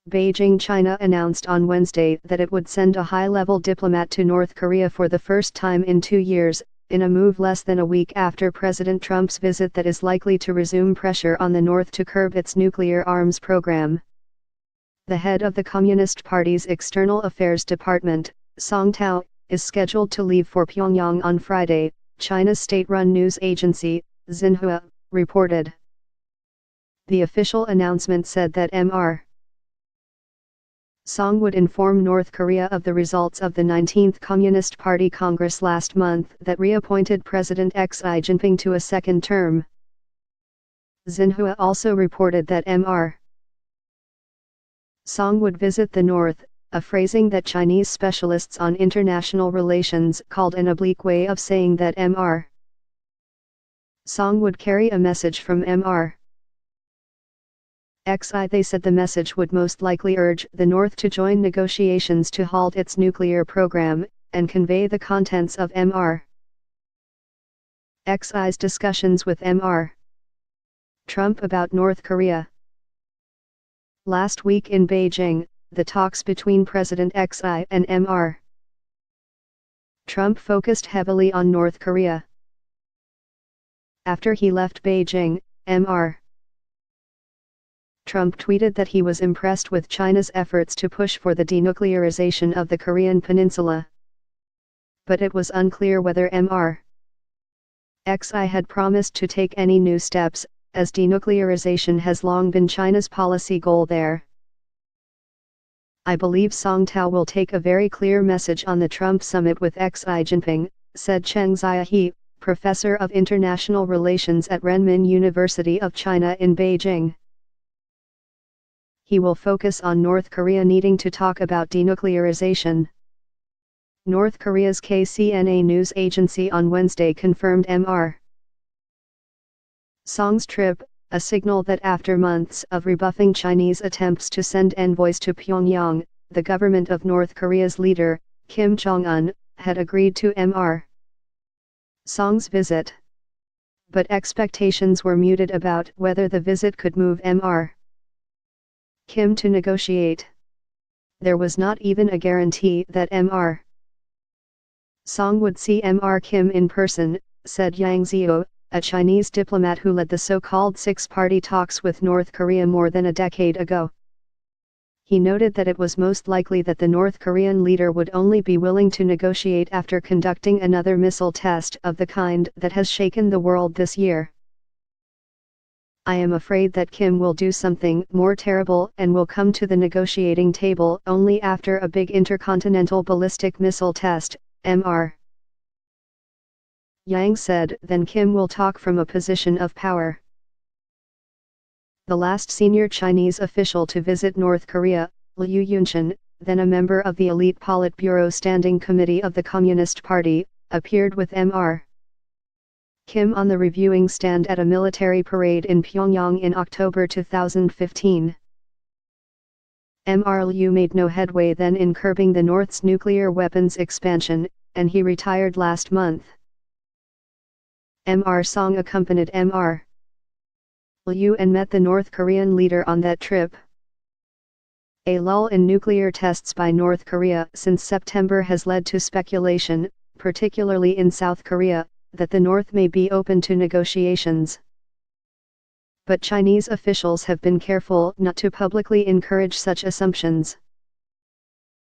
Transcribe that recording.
Beijing, China announced on Wednesday that it would send a high-level diplomat to North Korea for the first time in 2 years, in a move less than a week after President Trump's visit that is likely to resume pressure on the North to curb its nuclear arms program. The head of the Communist Party's External Affairs Department, Song Tao, is scheduled to leave for Pyongyang on Friday, China's state-run news agency, Xinhua, reported. The official announcement said that Mr. Song would inform North Korea of the results of the 19th Communist Party Congress last month that reappointed President Xi Jinping to a second term. Xinhua also reported that Mr. Song would visit the North, a phrasing that Chinese specialists on international relations called an oblique way of saying that Mr. Song would carry a message from Mr. Xi. They said the message would most likely urge the North to join negotiations to halt its nuclear program, and convey the contents of Mr. Xi's discussions with Mr. Trump about North Korea. Last week in Beijing, the talks between President Xi and Mr. Trump focused heavily on North Korea. After he left Beijing, Mr. Trump tweeted that he was impressed with China's efforts to push for the denuclearization of the Korean peninsula. But it was unclear whether Mr. Xi had promised to take any new steps, as denuclearization has long been China's policy goal there. I believe Song Tao will take a very clear message on the Trump summit with Xi Jinping, said Cheng Ziahe, professor of international relations at Renmin University of China in Beijing. He will focus on North Korea needing to talk about denuclearization. North Korea's KCNA news agency on Wednesday confirmed Mr. Song's trip, a signal that after months of rebuffing Chinese attempts to send envoys to Pyongyang, the government of North Korea's leader, Kim Jong-un, had agreed to Mr. Song's visit. But expectations were muted about whether the visit could move Mr. Kim to negotiate. There was not even a guarantee that Mr. Song would see Mr. Kim in person, said Yang Zhou, a Chinese diplomat who led the so-called six-party talks with North Korea more than a decade ago. He noted that it was most likely that the North Korean leader would only be willing to negotiate after conducting another missile test of the kind that has shaken the world this year. I am afraid that Kim will do something more terrible and will come to the negotiating table only after a big intercontinental ballistic missile test, Mr. Yang said. Then Kim will talk from a position of power. The last senior Chinese official to visit North Korea, Liu Yunchen, then a member of the elite Politburo Standing Committee of the Communist Party, appeared with Mr. Kim on the reviewing stand at a military parade in Pyongyang in October 2015. Mr. Liu made no headway then in curbing the North's nuclear weapons expansion, and he retired last month. Mr. Song accompanied Mr. Liu and met the North Korean leader on that trip. A lull in nuclear tests by North Korea since September has led to speculation, particularly in South Korea, that the North may be open to negotiations. But Chinese officials have been careful not to publicly encourage such assumptions.